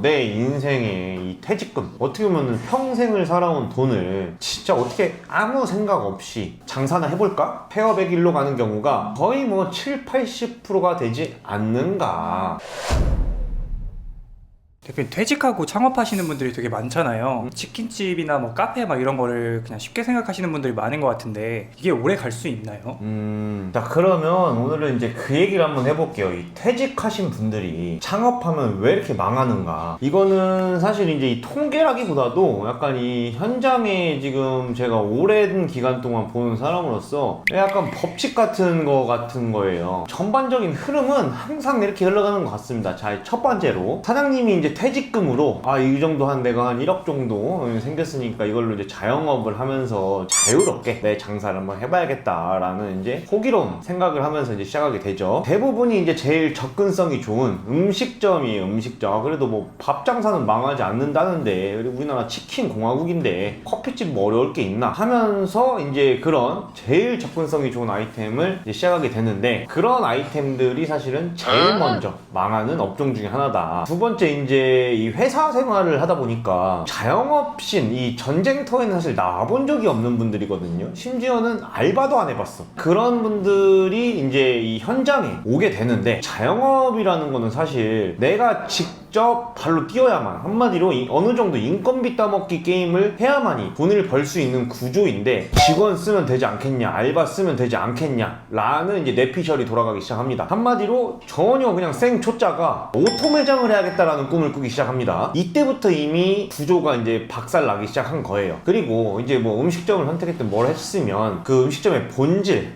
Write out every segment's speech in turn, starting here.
내 인생에 이 퇴직금, 어떻게 보면 평생을 살아온 돈을 진짜 어떻게 아무 생각 없이 장사나 해볼까? 폐업의 길로 가는 경우가 거의 뭐 7, 80%가 되지 않는가. 대표님, 퇴직하고 창업하시는 분들이 되게 많잖아요. 치킨집이나 뭐 카페 막 이런 거를 그냥 쉽게 생각하시는 분들이 많은 것 같은데 이게 오래 갈 수 있나요? 자, 그러면 오늘은 이제 그 얘기를 한번 해볼게요. 이 퇴직하신 분들이 창업하면 왜 이렇게 망하는가. 이거는 사실 이제 이 통계라기보다도 약간 이 현장에 지금 제가 오랜 기간 동안 보는 사람으로서 약간 법칙 같은 거예요. 전반적인 흐름은 항상 이렇게 흘러가는 것 같습니다. 자, 첫 번째로 사장님이 이제 퇴직금으로 이 정도 내가 한 1억 정도 생겼으니까 이걸로 이제 자영업을 하면서 자유롭게 내 장사를 한번 해봐야겠다라는 이제 호기로운 생각을 하면서 이제 시작하게 되죠. 대부분이 이제 제일 접근성이 좋은 음식점이에요. 음식점. 그래도 뭐 밥 장사는 망하지 않는다는데, 그리고 우리나라 치킨 공화국인데 커피집 뭐 어려울 게 있나 하면서 이제 그런 제일 접근성이 좋은 아이템을 이제 시작하게 되는데, 그런 아이템들이 사실은 제일 먼저 망하는 업종 중에 하나다. 두 번째, 이제 이 회사 생활을 하다 보니까 자영업신 이 전쟁터에는 사실 나와본 적이 없는 분들이거든요. 심지어는 알바도 안 해봤어. 그런 분들이 이제 이 현장에 오게 되는데, 자영업이라는 거는 사실 내가 직접 발로 뛰어야만, 한마디로 어느 정도 인건비 따먹기 게임을 해야만이 돈을 벌 수 있는 구조인데, 직원 쓰면 되지 않겠냐, 알바 쓰면 되지 않겠냐 라는 이제 뇌피셜이 돌아가기 시작합니다. 한마디로 전혀 그냥 생초짜가 오토 매장을 해야겠다라는 꿈을 꾸기 시작합니다. 이때부터 이미 구조가 이제 박살나기 시작한 거예요. 그리고 이제 뭐 음식점을 선택했든 뭘 했으면 그 음식점의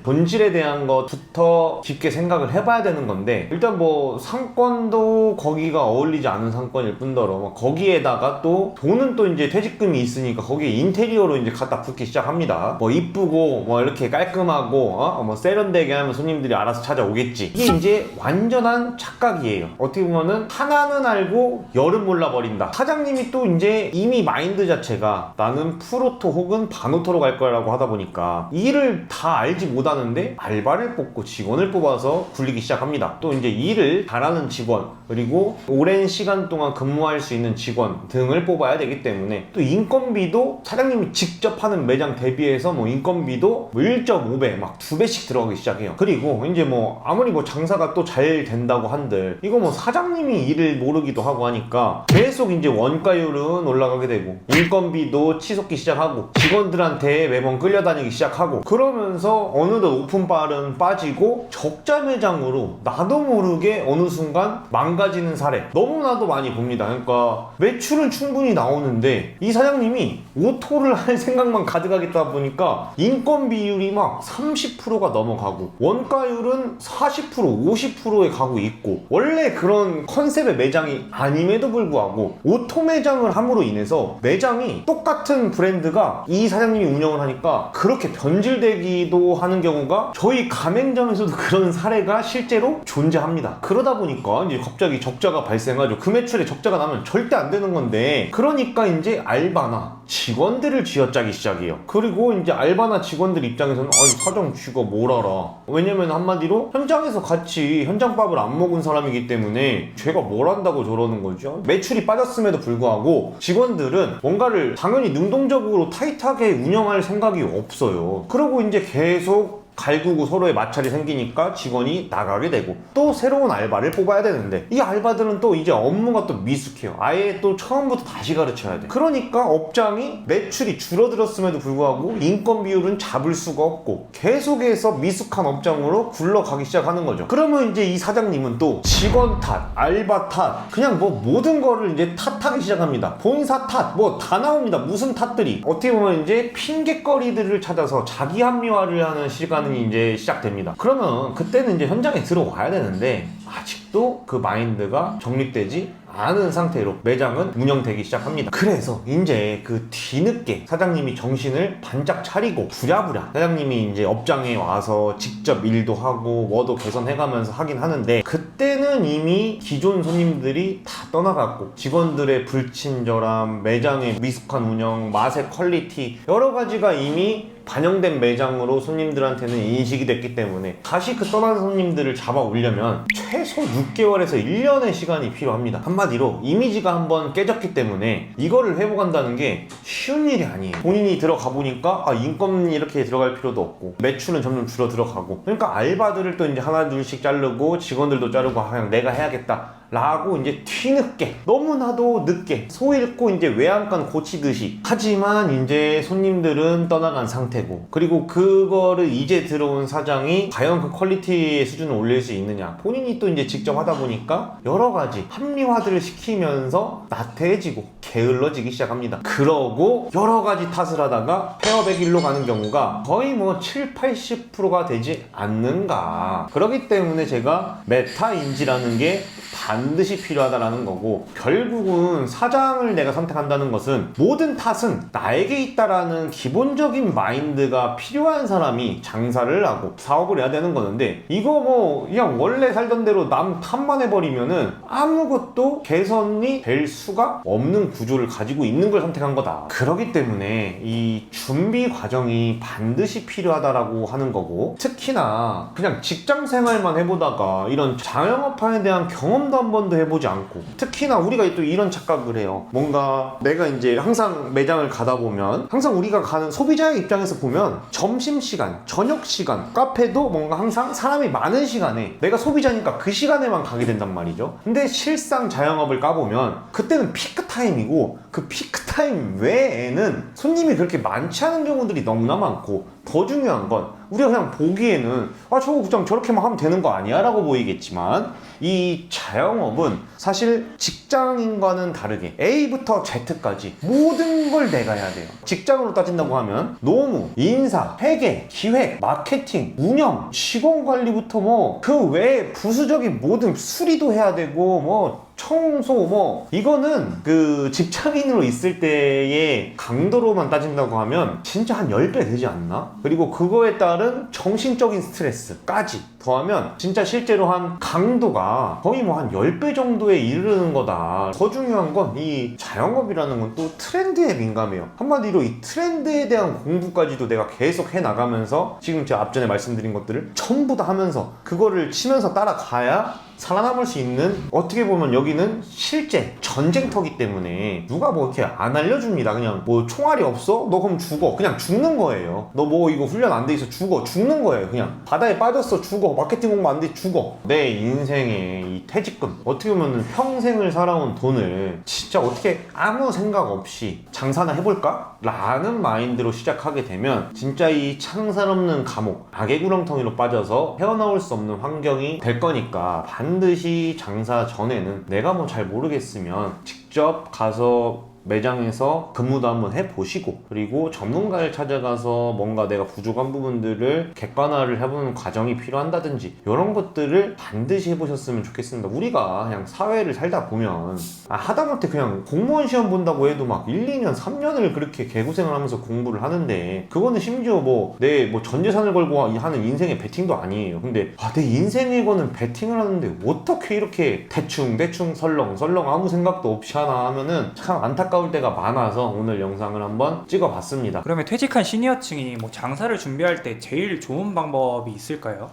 본질에 대한 것부터 깊게 생각을 해봐야 되는 건데, 일단 뭐 상권도 거기가 어울리지 않은 상권일 뿐더러 거기에다가 또 돈은 또 이제 퇴직금이 있으니까 거기에 인테리어로 이제 갖다 붙기 시작합니다. 뭐 이쁘고 뭐 이렇게 깔끔하고 뭐 세련되게 하면 손님들이 알아서 찾아오겠지. 이게 이제 완전한 착각이에요. 어떻게 보면은 하나는 알고 열은 몰라버린다. 사장님이 또 이제 이미 마인드 자체가 나는 프로토 혹은 반오토로 갈 거라고 하다 보니까 일을 다 알지 못하는데 알바를 뽑고 직원을 뽑아서 굴리기 시작합니다. 또 이제 일을 잘하는 직원, 그리고 오랜 시간 동안 근무할 수 있는 직원 등을 뽑아야 되기 때문에 또 인건비도 사장님이 직접 하는 매장 대비해서 뭐 인건비도 1.5배 막 2배씩 들어가기 시작해요. 그리고 이제 뭐 아무리 뭐 장사가 또 잘 된다고 한들 이거 뭐 사장님이 일을 모르기도 하고 하니까 계속 이제 원가율은 올라가게 되고 인건비도 치솟기 시작하고 직원들한테 매번 끌려다니기 시작하고, 그러면서 어느덧 오픈빨은 빠지고 적자 매장으로 나도 모르게 어느 순간 망가지는 사례 너무나도 많이 봅니다. 그러니까 매출은 충분히 나오는데 이 사장님이 오토를 할 생각만 가득하겠다 보니까 인건 비율이 막 30%가 넘어가고 원가율은 40%, 50%에 가고 있고, 원래 그런 컨셉의 매장이 아님에도 불구하고 오토 매장을 함으로 인해서 매장이 똑같은 브랜드가 이 사장님이 운영을 하니까 그렇게 변질되기도 하는 경우가 저희 가맹점에서도 그런 사례가 실제로 존재합니다. 그러다 보니까 이제 갑자기 적자가 발생하죠. 그 매출에 적자가 나면 절대 안 되는 건데, 그러니까 이제 알바나 직원들을 쥐어짜기 시작해요. 그리고 이제 알바나 직원들 입장에서는 사장 쥐가 뭘 알아. 왜냐면 한마디로 현장에서 같이 현장밥을 안 먹은 사람이기 때문에 쟤가 뭘 안다고 저러는 거죠. 매출이 빠졌음에도 불구하고 직원들은 뭔가를 당연히 능동적으로 타이트하게 운영할 생각이 없어요. 그리고 이제 계속 갈구고 서로의 마찰이 생기니까 직원이 나가게 되고 또 새로운 알바를 뽑아야 되는데, 이 알바들은 또 이제 업무가 또 미숙해요. 아예 또 처음부터 다시 가르쳐야 돼. 그러니까 업장이 매출이 줄어들었음에도 불구하고 인건 비율은 잡을 수가 없고 계속해서 미숙한 업장으로 굴러가기 시작하는 거죠. 그러면 이제 이 사장님은 또 직원 탓, 알바 탓, 그냥 뭐 모든 거를 이제 탓하기 시작합니다. 본사 탓, 뭐 다 나옵니다. 무슨 탓들이. 어떻게 보면 이제 핑계거리들을 찾아서 자기 합리화를 하는 시간이 이제 시작됩니다. 그러면 그때는 이제 현장에 들어와야 되는데 아직도 그 마인드가 정립되지 않은 상태로 매장은 운영되기 시작합니다. 그래서 이제 그 뒤늦게 사장님이 정신을 반짝 차리고 부랴부랴 사장님이 이제 업장에 와서 직접 일도 하고 뭐도 개선해가면서 하긴 하는데, 그때는 이미 기존 손님들이 다 떠나갔고 직원들의 불친절함, 매장의 미숙한 운영, 맛의 퀄리티 여러 가지가 이미 반영된 매장으로 손님들한테는 인식이 됐기 때문에 다시 그 떠난 손님들을 잡아 오려면 최소 6개월에서 1년의 시간이 필요합니다. 한마디로 한마디로 이미지가 한번 깨졌기 때문에 이거를 회복한다는 게 쉬운 일이 아니에요. 본인이 들어가 보니까 인건비 이렇게 들어갈 필요도 없고 매출은 점점 줄어 들어가고, 그러니까 알바들을 또 이제 하나 둘씩 자르고 직원들도 자르고 그냥 내가 해야겠다 라고 이제 뒤늦게, 너무나도 늦게 소 잃고 이제 외양간 고치듯이. 하지만 이제 손님들은 떠나간 상태고, 그리고 그거를 이제 들어온 사장이 과연 그 퀄리티의 수준을 올릴 수 있느냐, 본인이 또 이제 직접 하다 보니까 여러 가지 합리화들을 시키면서 나태해지고 게을러지기 시작합니다. 그러고 여러 가지 탓을 하다가 폐업의 길로 가는 경우가 거의 뭐 7~80%가 되지 않는가. 그렇기 때문에 제가 메타인지라는 게 반드시 필요하다라는 거고, 결국은 사장을 내가 선택한다는 것은 모든 탓은 나에게 있다라는 기본적인 마인드가 필요한 사람이 장사를 하고 사업을 해야 되는 거는데, 이거 뭐 그냥 원래 살던 대로 남 탓만 해버리면은 아무것도 개선이 될 수가 없는 구조를 가지고 있는 걸 선택한 거다. 그렇기 때문에 이 준비 과정이 반드시 필요하다라고 하는 거고, 특히나 그냥 직장 생활만 해보다가 이런 자영업화에 대한 경험도 한 번도 해보지 않고, 특히나 우리가 또 이런 착각을 해요. 뭔가 내가 이제 항상 매장을 가다 보면, 항상 우리가 가는 소비자의 입장에서 보면 점심시간, 저녁시간, 카페도 뭔가 항상 사람이 많은 시간에 내가 소비자니까 그 시간에만 가게 된단 말이죠. 근데 실상 자영업을 까보면 그때는 피크타임이고, 그 피크타임 외에는 손님이 그렇게 많지 않은 경우들이 너무나 많고, 더 중요한 건 우리가 그냥 보기에는 저거 그냥 저렇게만 하면 되는 거 아니야? 라고 보이겠지만, 이 자영업은 사실 직장인과는 다르게 A부터 Z까지 모든 걸 내가 해야 돼요. 직장으로 따진다고 하면 노무, 인사, 회계, 기획, 마케팅, 운영, 직원 관리부터 뭐 그 외에 부수적인 모든 수리도 해야 되고, 뭐 청소, 뭐 이거는 그 직장인으로 있을 때의 강도로만 따진다고 하면 진짜 한 10배 되지 않나? 그리고 그거에 따른 정신적인 스트레스까지 더하면 진짜 실제로 한 강도가 거의 뭐 한 10배 정도에 이르는 거다. 더 중요한 건 이 자영업이라는 건 또 트렌드에 민감해요. 한마디로 이 트렌드에 대한 공부까지도 내가 계속 해나가면서, 지금 제가 앞전에 말씀드린 것들을 전부 다 하면서 그거를 치면서 따라가야 살아남을 수 있는, 어떻게 보면 여기는 실제 전쟁터기 때문에 누가 뭐 이렇게 안 알려줍니다. 그냥 뭐 총알이 없어? 너 그럼 죽어. 그냥 죽는 거예요. 너 뭐 이거 훈련 안 돼 있어? 죽어. 죽는 거예요. 그냥 바다에 빠졌어? 죽어. 마케팅 공부 안 돼? 죽어. 내 인생의 이 퇴직금, 어떻게 보면 평생을 살아온 돈을 진짜 어떻게 아무 생각 없이 장사나 해볼까? 라는 마인드로 시작하게 되면 진짜 이 창살 없는 감옥, 악의 구렁텅이로 빠져서 헤어나올 수 없는 환경이 될 거니까, 반드시 장사 전에는 내가 뭐 잘 모르겠으면 직접 가서 매장에서 근무도 한번 해보시고, 그리고 전문가를 찾아가서 뭔가 내가 부족한 부분들을 객관화를 해보는 과정이 필요한다든지, 이런 것들을 반드시 해보셨으면 좋겠습니다. 우리가 그냥 사회를 살다 보면 하다못해 그냥 공무원 시험 본다고 해도 막 1, 2년, 3년을 그렇게 개고생을 하면서 공부를 하는데, 그거는 심지어 뭐 내 뭐 전 재산을 걸고 하는 인생의 베팅도 아니에요. 근데 내 인생에 거는 베팅을 하는데 어떻게 이렇게 대충 설렁 아무 생각도 없이 하나 하면은 참 안타까운 때가 많아서 오늘 영상을 한번 찍어봤습니다. 그러면 퇴직한 시니어층이 뭐 장사를 준비할 때 제일 좋은 방법이 있을까요?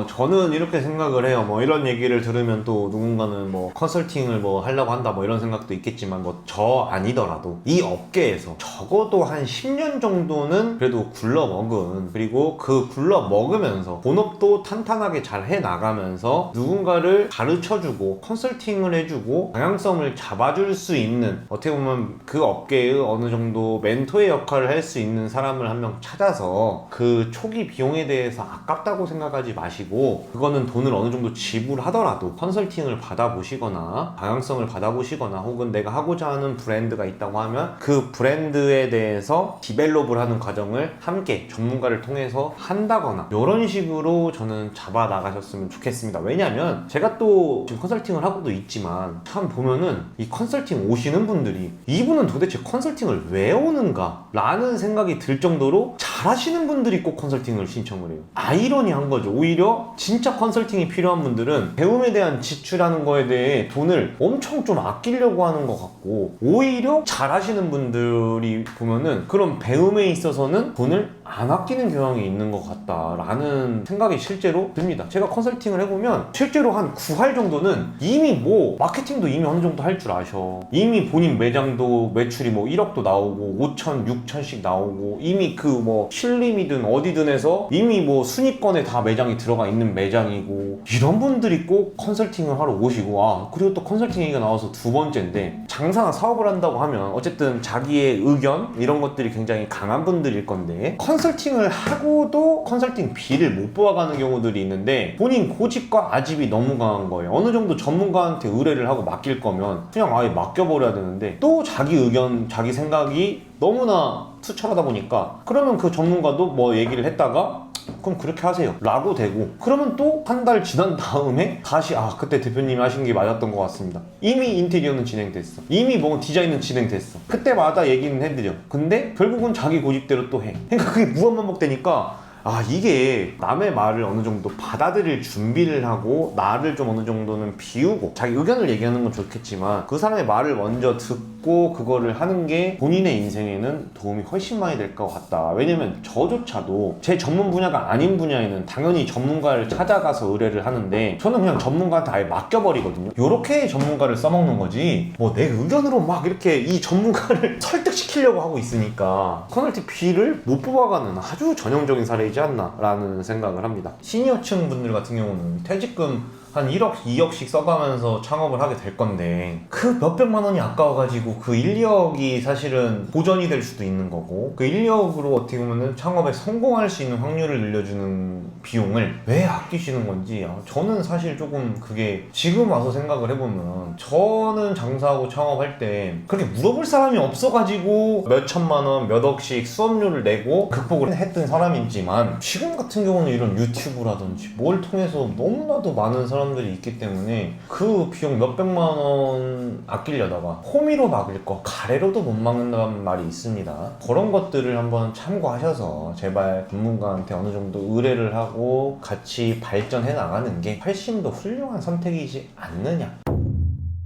저는 이렇게 생각을 해요. 뭐 이런 얘기를 들으면 또 누군가는 뭐 컨설팅을 뭐 하려고 한다 뭐 이런 생각도 있겠지만, 뭐 저 아니더라도 이 업계에서 적어도 한 10년 정도는 그래도 굴러먹은, 그리고 그 굴러먹으면서 본업도 탄탄하게 잘 해나가면서 누군가를 가르쳐주고 컨설팅을 해주고 방향성을 잡아줄 수 있는, 어떻게 보면 그 업계의 어느 정도 멘토의 역할을 할 수 있는 사람을 한 명 찾아서 그 초기 비용에 대해서 아깝다고 생각하지 마시고, 그거는 돈을 어느 정도 지불하더라도 컨설팅을 받아보시거나 방향성을 받아보시거나, 혹은 내가 하고자 하는 브랜드가 있다고 하면 그 브랜드에 대해서 디벨롭을 하는 과정을 함께 전문가를 통해서 한다거나, 이런 식으로 저는 잡아 나가셨으면 좋겠습니다. 왜냐면 제가 또 지금 컨설팅을 하고도 있지만, 참 보면은 이 컨설팅 오시는 분들이 이분은 도대체 컨설팅을 왜 오는가 라는 생각이 들 정도로 잘하시는 분들이 꼭 컨설팅을 신청을 해요. 아이러니한 거죠. 오히려 진짜 컨설팅이 필요한 분들은 배움에 대한 지출하는 거에 대해 돈을 엄청 좀 아끼려고 하는 것 같고, 오히려 잘하시는 분들이 보면은 그런 배움에 있어서는 돈을 안 아끼는 경향이 있는 것 같다라는 생각이 실제로 듭니다. 제가 컨설팅을 해보면 실제로 한 9할 정도는 이미 뭐 마케팅도 이미 어느 정도 할 줄 아셔. 이미 본인 매장도 매출이 뭐 1억도 나오고 5천, 6천씩 나오고 이미 그 뭐 신림이든 어디든 해서 이미 뭐 순위권에 다 매장이 들어가 있는 매장이고, 이런 분들이 꼭 컨설팅을 하러 오시고, 그리고 또 컨설팅 얘기가 나와서 두 번째인데, 장사나 사업을 한다고 하면 어쨌든 자기의 의견 이런 것들이 굉장히 강한 분들일 건데, 컨설팅을 하고도 컨설팅 비를 못 뽑아가는 경우들이 있는데, 본인 고집과 아집이 너무 강한 거예요. 어느 정도 전문가한테 의뢰를 하고 맡길 거면 그냥 아예 맡겨버려야 되는데, 또 자기 의견, 자기 생각이 너무나 투철하다 보니까, 그러면 그 전문가도 뭐 얘기를 했다가 그럼 그렇게 하세요 라고 되고, 그러면 또 한 달 지난 다음에 다시 그때 대표님이 하신 게 맞았던 것 같습니다. 이미 인테리어는 진행됐어, 이미 뭐 디자인은 진행됐어, 그때마다 얘기는 해드려. 근데 결국은 자기 고집대로 또 해. 그러니까 그게 무한반복되니까 이게 남의 말을 어느 정도 받아들일 준비를 하고, 나를 좀 어느 정도는 비우고, 자기 의견을 얘기하는 건 좋겠지만 그 사람의 말을 먼저 듣고 그거를 하는 게 본인의 인생에는 도움이 훨씬 많이 될 것 같다. 왜냐면 저조차도 제 전문 분야가 아닌 분야에는 당연히 전문가를 찾아가서 의뢰를 하는데, 저는 그냥 전문가한테 아예 맡겨버리거든요. 요렇게 전문가를 써먹는 거지, 뭐 내 의견으로 막 이렇게 이 전문가를 설득시키려고 하고 있으니까 컨설팅 비를 못 뽑아가는 아주 전형적인 사례이지 않나 라는 생각을 합니다. 시니어층 분들 같은 경우는 퇴직금 한 1억, 2억씩 써가면서 창업을 하게 될 건데, 그 몇백만 원이 아까워가지고 그 1, 2억이 사실은 보전이 될 수도 있는 거고, 그 1, 2억으로 어떻게 보면 창업에 성공할 수 있는 확률을 늘려주는 비용을 왜 아끼시는 건지, 저는 사실 조금 그게 지금 와서 생각을 해보면, 저는 장사하고 창업할 때 그렇게 물어볼 사람이 없어가지고 몇 천만 원, 몇 억씩 수업료를 내고 극복을 했던 사람이지만, 지금 같은 경우는 이런 유튜브라든지 뭘 통해서 너무나도 많은 사람들이 있기 때문에 그 비용 몇백만 원 아끼려다가 호미로 막을 거 가래로도 못 막는다는 말이 있습니다. 그런 것들을 한번 참고하셔서 제발 전문가한테 어느 정도 의뢰를 하고 같이 발전해 나가는 게 훨씬 더 훌륭한 선택이지 않느냐.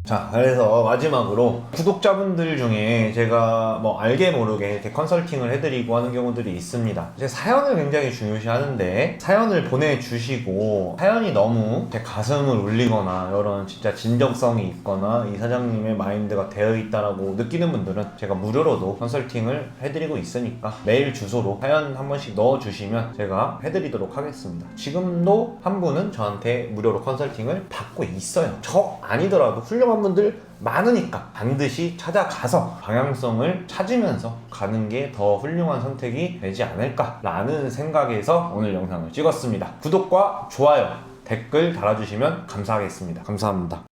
자, 그래서 마지막으로 구독자분들 중에 제가 뭐 알게 모르게 이렇게 컨설팅을 해드리고 하는 경우들이 있습니다. 제 사연을 굉장히 중요시 하는데, 사연을 보내주시고 사연이 너무 제 가슴을 울리거나 이런 진짜 진정성이 있거나 이 사장님의 마인드가 되어 있다라고 느끼는 분들은 제가 무료로도 컨설팅을 해드리고 있으니까 메일 주소로 사연 한 번씩 넣어주시면 제가 해드리도록 하겠습니다. 지금도 한 분은 저한테 무료로 컨설팅을 받고 있어요. 저 아니더라도 훌륭한 분들 많으니까 반드시 찾아가서 방향성을 찾으면서 가는 게 더 훌륭한 선택이 되지 않을까라는 생각에서 오늘 영상을 찍었습니다. 구독과 좋아요, 댓글 달아주시면 감사하겠습니다. 감사합니다.